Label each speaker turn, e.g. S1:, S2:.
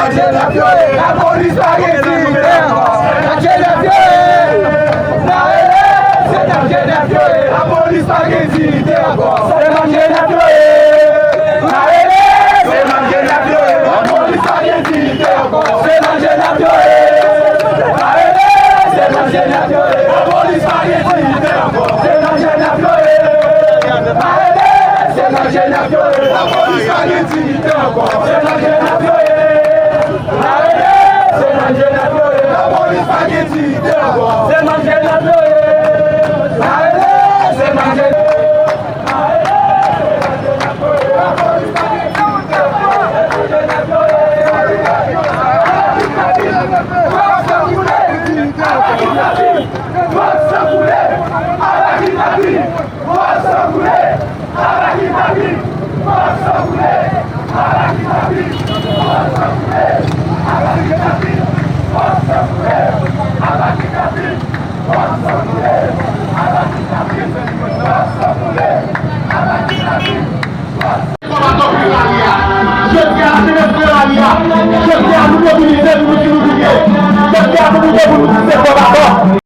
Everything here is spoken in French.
S1: la police pas résister encore. La police pas résister encore. C'est manger la c'est manger la police pas résister encore. C'est manger la c'est manger la police pas résister encore. C'est manger la c'est manger la police pas résister encore. C'est manger la c'est manger la police pas résister encore. C'est manger la c'est manger je tiens à nous mobiliser pour nous unir. Je tiens à nous mobiliser pour nous